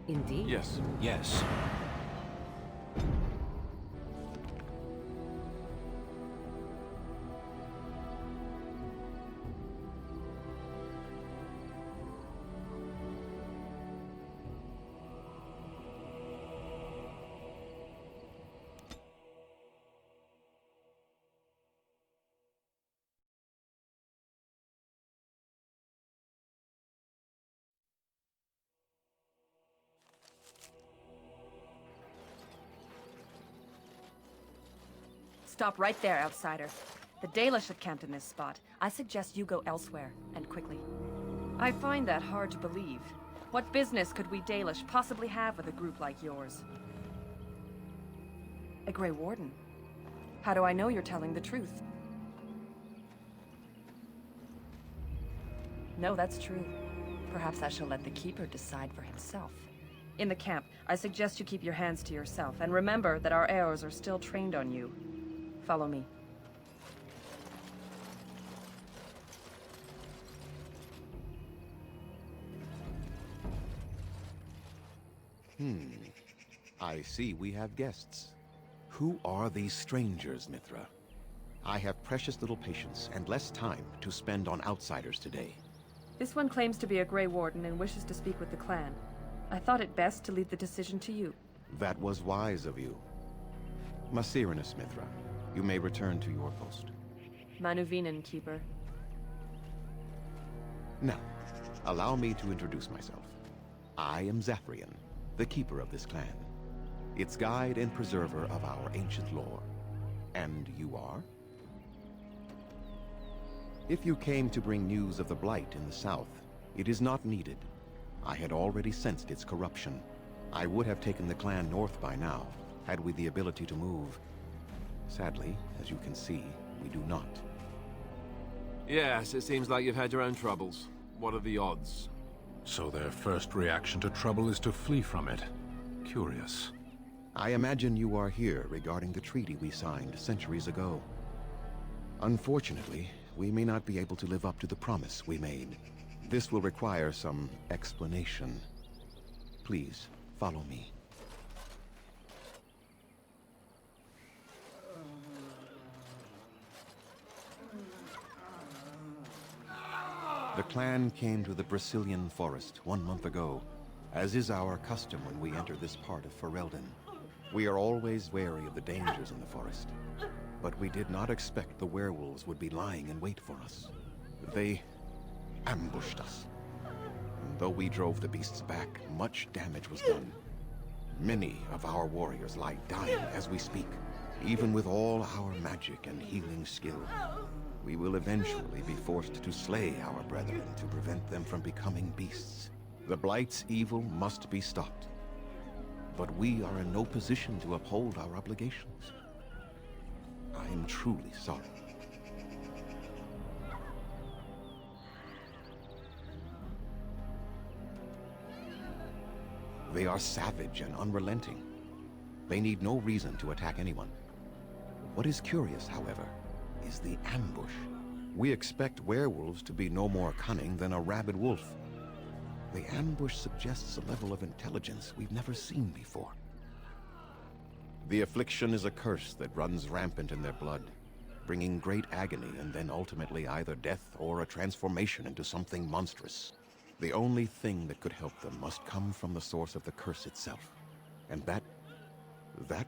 Indeed. Yes. Yes. Stop right there, outsider. The Dalish have camped in this spot. I suggest you go elsewhere, and quickly. I find that hard to believe. What business could we Dalish possibly have with a group like yours? A Grey Warden? How do I know you're telling the truth? No, that's true. Perhaps I shall let the Keeper decide for himself. In the camp, I suggest you keep your hands to yourself, and remember that our arrows are still trained on you. Follow me. I see we have guests. Who are these strangers, Mithra? I have precious little patience and less time to spend on outsiders today. This one claims to be a Grey Warden and wishes to speak with the clan. I thought it best to leave the decision to you. That was wise of you. Masirinus, Mithra. You may return to your post. Manuvinen, Keeper. Now, allow me to introduce myself. I am Zathrian, the keeper of this clan, its guide and preserver of our ancient lore. And you are? If you came to bring news of the Blight in the south, it is not needed. I had already sensed its corruption. I would have taken the clan north by now, had we the ability to move. Sadly, as you can see, we do not. Yes, it seems like you've had your own troubles. What are the odds? So their first reaction to trouble is to flee from it. Curious. I imagine you are here regarding the treaty we signed centuries ago. Unfortunately, we may not be able to live up to the promise we made. This will require some explanation. Please, follow me. The clan came to the Brazilian forest 1 month ago, as is our custom when we enter this part of Ferelden. We are always wary of the dangers in the forest, but we did not expect the werewolves would be lying in wait for us. They ambushed us. And though we drove the beasts back, much damage was done. Many of our warriors lie dying as we speak, even with all our magic and healing skill. We will eventually be forced to slay our brethren to prevent them from becoming beasts. The Blight's evil must be stopped. But we are in no position to uphold our obligations. I am truly sorry. They are savage and unrelenting. They need no reason to attack anyone. What is curious, however, is the ambush. We expect werewolves to be no more cunning than a rabid wolf. The ambush suggests a level of intelligence we've never seen before. The affliction is a curse that runs rampant in their blood, bringing great agony and then ultimately either death or a transformation into something monstrous. The only thing that could help them must come from the source of the curse itself. And that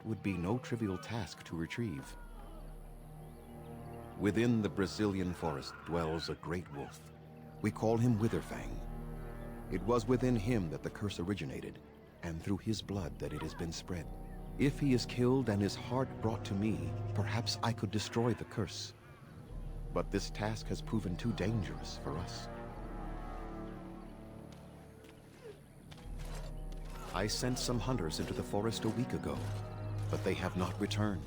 would be no trivial task to retrieve. Within the Brazilian forest dwells a great wolf. We call him Witherfang. It was within him that the curse originated, and through his blood that it has been spread. If he is killed and his heart brought to me, perhaps I could destroy the curse. But this task has proven too dangerous for us. I sent some hunters into the forest a week ago, but they have not returned.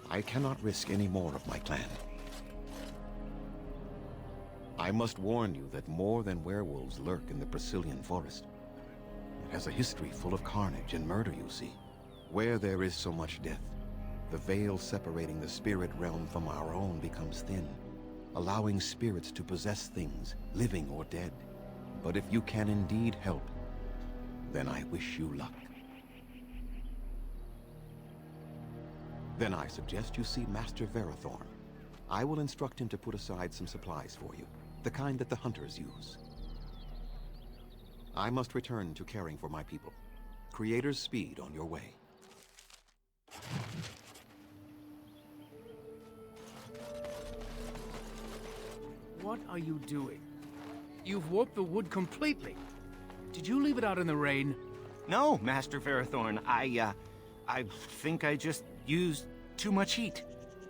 I cannot risk any more of my clan. I must warn you that more than werewolves lurk in the Brazilian forest. It has a history full of carnage and murder, you see. Where there is so much death, the veil separating the spirit realm from our own becomes thin, allowing spirits to possess things, living or dead. But if you can indeed help, Then I wish you luck. Then I suggest you see Master Verathorn. I will instruct him to put aside some supplies for you, the kind that the hunters use. I must return to caring for my people. Creator's speed on your way. What are you doing? You've warped the wood completely. Did you leave it out in the rain? No, Master Verathorn. I think I just used too much heat.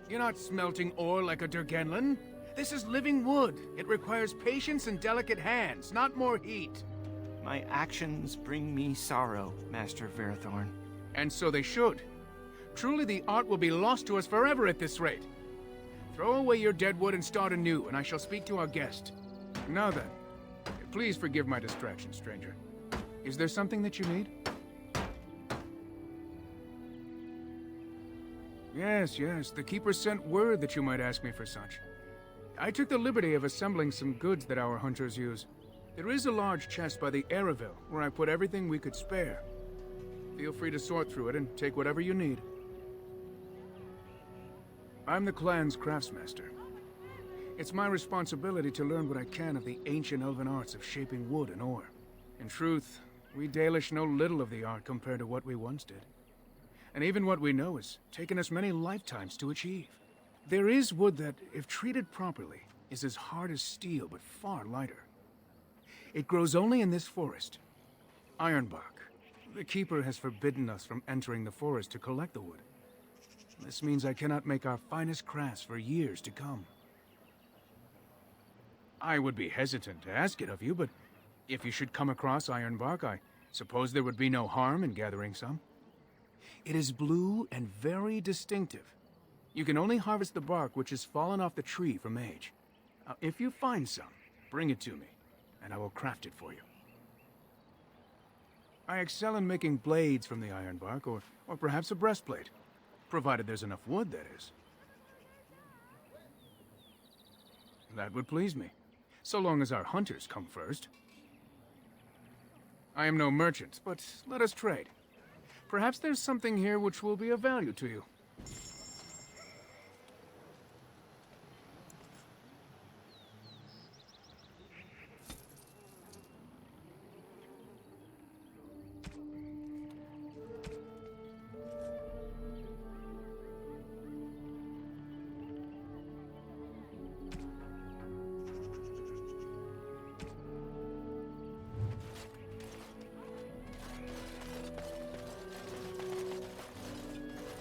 You're not smelting ore like a Durgenlin. This is living wood. It requires patience and delicate hands, not more heat. My actions bring me sorrow, Master Verathorn. And so they should. Truly, the art will be lost to us forever at this rate. Throw away your dead wood and start anew, and I shall speak to our guest. Now then, please forgive my distraction, stranger. Is there something that you need? Yes, the Keeper sent word that you might ask me for such. I took the liberty of assembling some goods that our hunters use. There is a large chest by the Araville, where I put everything we could spare. Feel free to sort through it and take whatever you need. I'm the clan's craftsmaster. It's my responsibility to learn what I can of the ancient elven arts of shaping wood and ore. In truth, we Dalish know little of the art compared to what we once did. And even what we know has taken us many lifetimes to achieve. There is wood that, if treated properly, is as hard as steel but far lighter. It grows only in this forest. Ironbark. The Keeper has forbidden us from entering the forest to collect the wood. This means I cannot make our finest crafts for years to come. I would be hesitant to ask it of you, but if you should come across ironbark, I suppose there would be no harm in gathering some. It is blue and very distinctive. You can only harvest the bark which has fallen off the tree from age. Now, if you find some, bring it to me, and I will craft it for you. I excel in making blades from the ironbark, or perhaps a breastplate. Provided there's enough wood, that is. That would please me, so long as our hunters come first. I am no merchant, but let us trade. Perhaps there's something here which will be of value to you.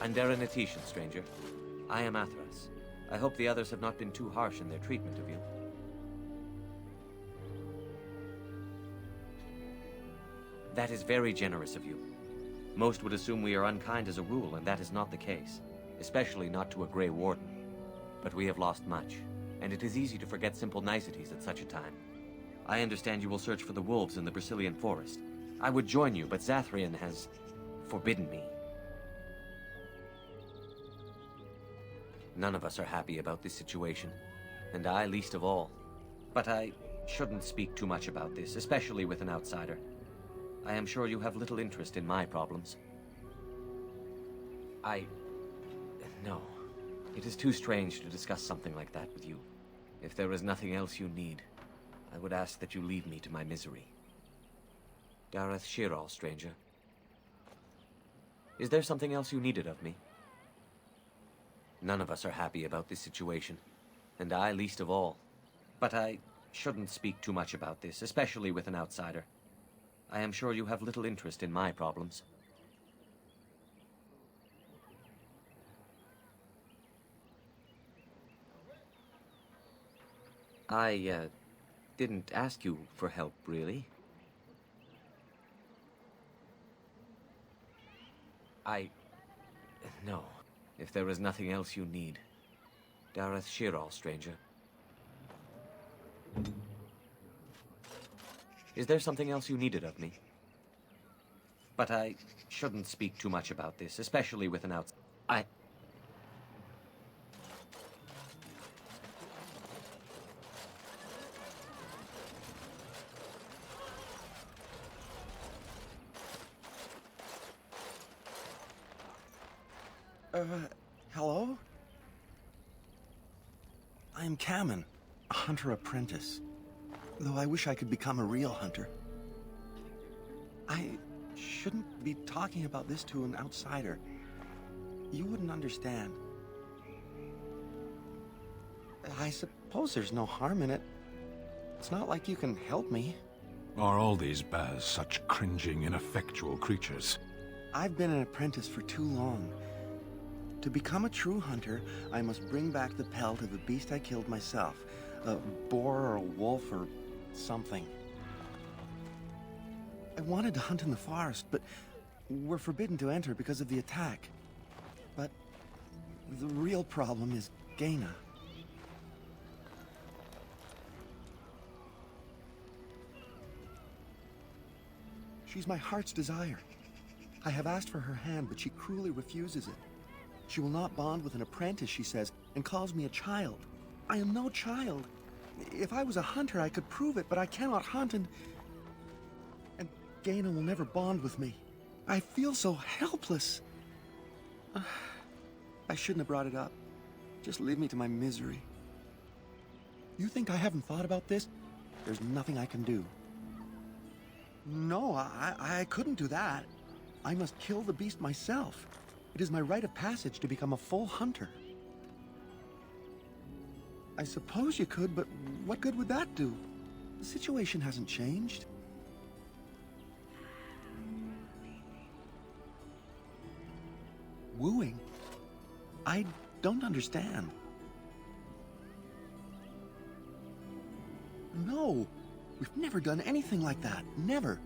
Andera Natishan, stranger. I am Athras. I hope the others have not been too harsh in their treatment of you. That is very generous of you. Most would assume we are unkind as a rule, and that is not the case. Especially not to a Grey Warden. But we have lost much, and it is easy to forget simple niceties at such a time. I understand you will search for the wolves in the Brazilian forest. I would join you, but Zathrian has forbidden me. None of us are happy about this situation, and I least of all. But I shouldn't speak too much about this, especially with an outsider. I am sure you have little interest in my problems. No. It is too strange to discuss something like that with you. If there is nothing else you need, I would ask that you leave me to my misery. Dareth Shiral, stranger. Is there something else you needed of me? None of us are happy about this situation, and I least of all. But I shouldn't speak too much about this, especially with an outsider. I am sure you have little interest in my problems. I didn't ask you for help, really. No. If there is nothing else you need. Dareth Shiral, stranger. Is there something else you needed of me? But I shouldn't speak too much about this, especially with an outsider. Hello? I am Kamen, a hunter apprentice. Though I wish I could become a real hunter. I shouldn't be talking about this to an outsider. You wouldn't understand. I suppose there's no harm in it. It's not like you can help me. Are all these Baz such cringing, ineffectual creatures? I've been an apprentice for too long. To become a true hunter, I must bring back the pelt of the beast I killed myself. A boar or a wolf or something. I wanted to hunt in the forest, but we're forbidden to enter because of the attack. But the real problem is Gaina. She's my heart's desire. I have asked for her hand, but she cruelly refuses it. She will not bond with an apprentice, she says, and calls me a child. I am no child. If I was a hunter, I could prove it, but I cannot hunt, and Gaina will never bond with me. I feel so helpless. I shouldn't have brought it up. Just leave me to my misery. You think I haven't thought about this? There's nothing I can do. No, I couldn't do that. I must kill the beast myself. It is my rite of passage to become a full hunter. I suppose you could, but what good would that do? The situation hasn't changed. Wooing? I don't understand. No, we've never done anything like that. Never.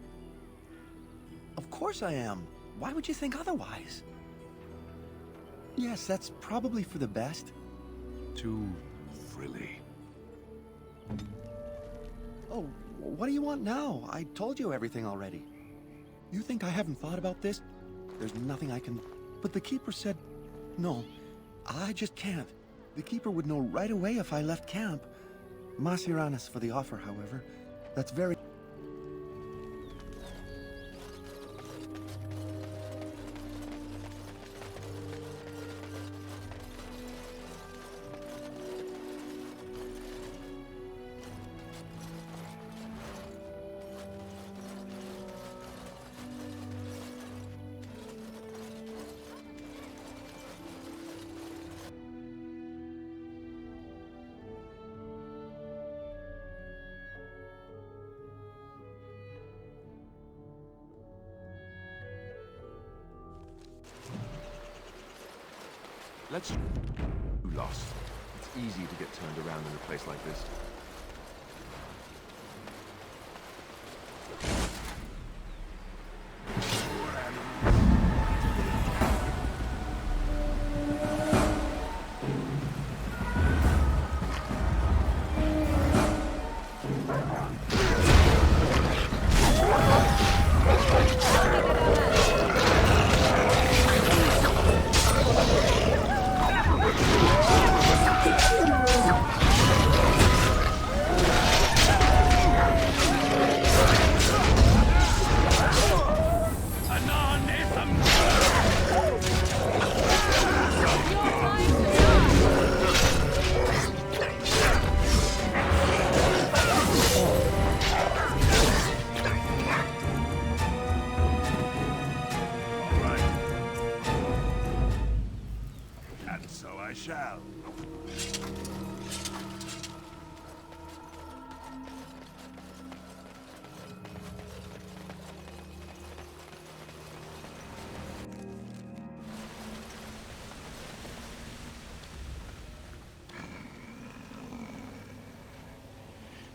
Of course I am. Why would you think otherwise? Yes, that's probably for the best. Too frilly. Oh, what do you want now? I told you everything already. You think I haven't thought about this? There's nothing I can... But the Keeper said... No, I just can't. The Keeper would know right away if I left camp. Masiranis for the offer, however. That's very... Let's... Lost. It's easy to get turned around in a place like this.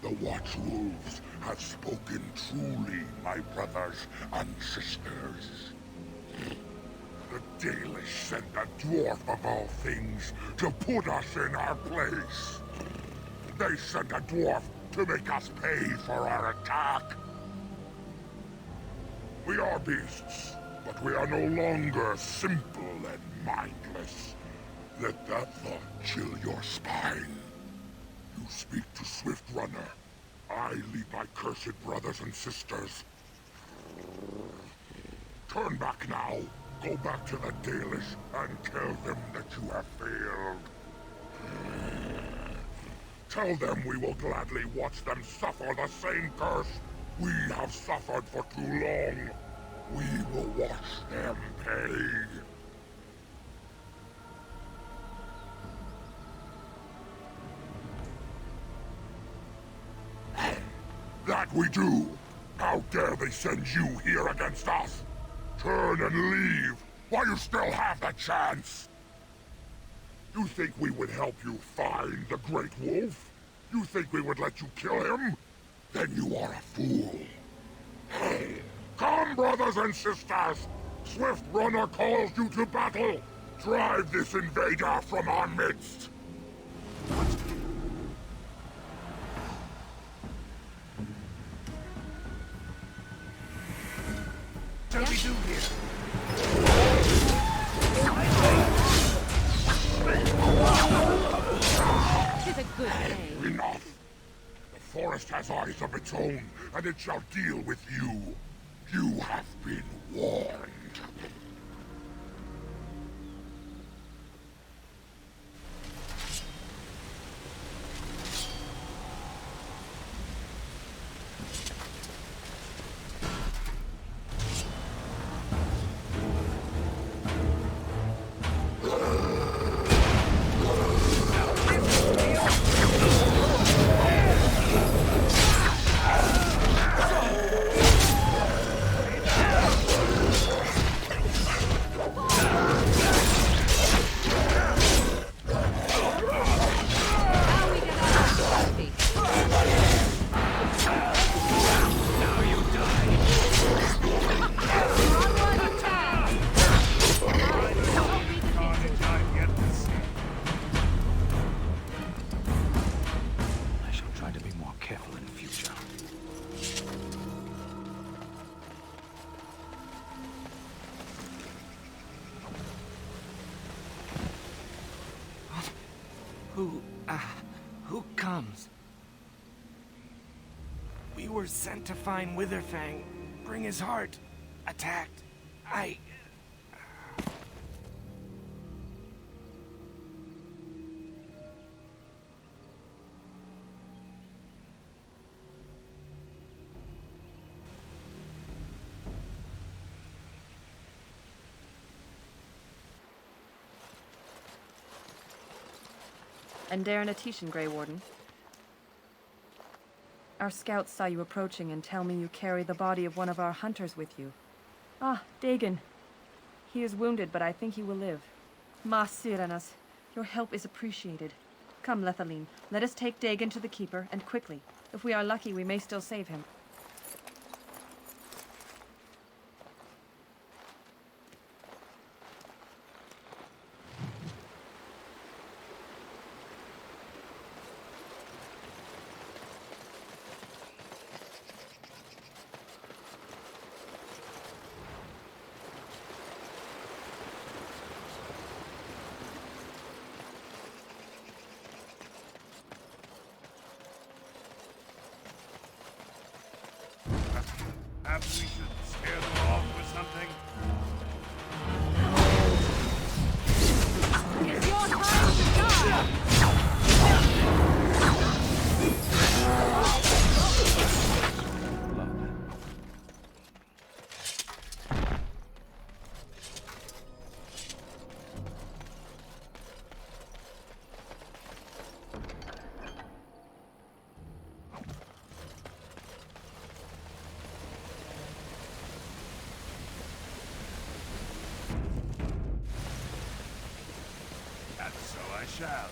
The Watchwolves have spoken truly, my brothers and sisters. The Dalish sent the dwarf of all things to put us in our place. They sent a dwarf to make us pay for our attack. We are beasts, but we are no longer simple and mindless. Let that thought chill your spine. You speak to Swift Runner. I lead my cursed brothers and sisters. Turn back now. Go back to the Dalish and tell them that you have failed. Tell them we will gladly watch them suffer the same curse we have suffered for too long. We will watch them pay. That we do! How dare they send you here against us? Turn and leave, while you still have the chance! You think we would help you find the Great Wolf? You think we would let you kill him? Then you are a fool. Hey, come, brothers and sisters! Swift Runner calls you to battle! Drive this invader from our midst! What shall we do here? Tis a good name. Enough! The forest has eyes of its own, and it shall deal with you. You have been warned. Who comes? We were sent to find Witherfang. Bring his heart. Attacked. And Darren Atishan, Grey Warden. Our scouts saw you approaching and tell me you carry the body of one of our hunters with you. Ah, Dagon. He is wounded, but I think he will live. Ma Siranas, your help is appreciated. Come, Lethaline, let us take Dagon to the Keeper, and quickly. If we are lucky, we may still save him. Perhaps we should scare them off with something? It's your time to die! So I shall.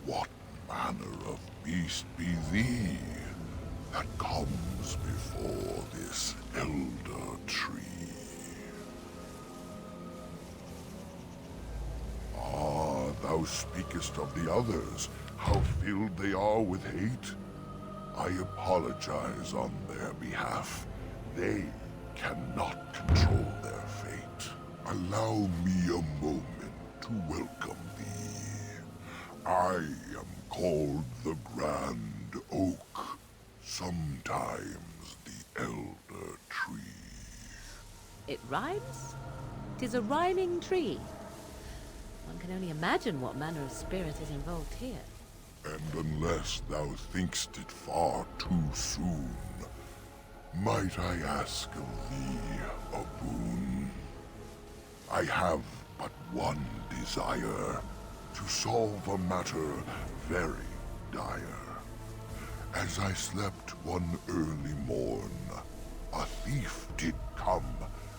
What manner of beast be thee that comes before this elder tree? Ah, thou speakest of the others, how filled they are with hate. I apologize on their behalf. They cannot control their fate. Allow me a moment to welcome thee. I am called the Grand Oak, sometimes the Elder Tree. It rhymes? 'Tis a rhyming tree. One can only imagine what manner of spirit is involved here. And unless thou thinkst it far too soon, might I ask of thee a boon? I have but one desire, to solve a matter very dire. As I slept one early morn, a thief did come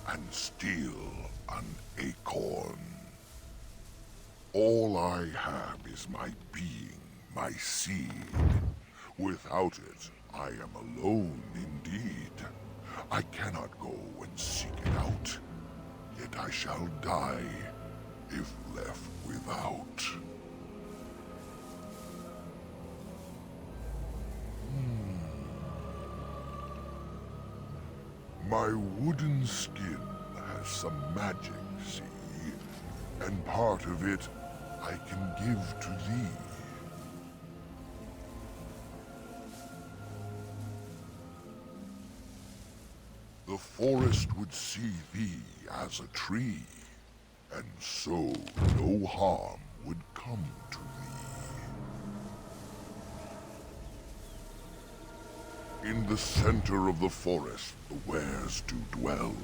and steal an acorn. All I have is my being, my seed. Without it, I am alone indeed. I cannot go and seek it out, yet I shall die if left without. My wooden skin has some magic, see, and part of it I can give to thee. The forest would see thee as a tree, and so no harm would come to thee. In the center of the forest the wares do dwell,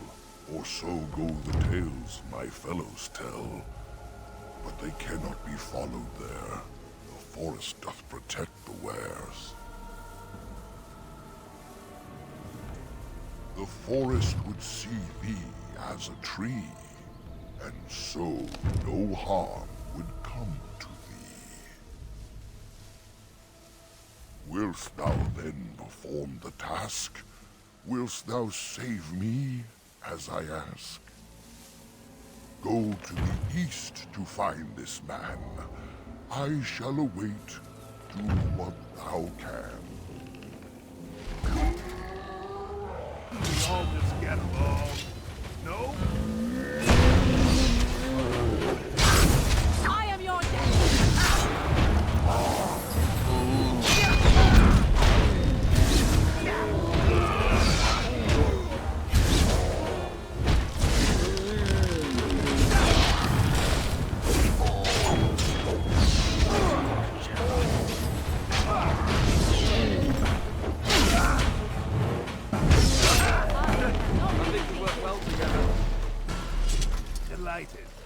or so go the tales my fellows tell. But they cannot be followed there. The forest doth protect the wares. The forest would see thee as a tree, and so no harm would come to thee. Wilt thou then perform the task? Wilt thou save me, as I ask? Go to the east to find this man. I shall await. Do what thou can. We all just get along. No? I am your death! united.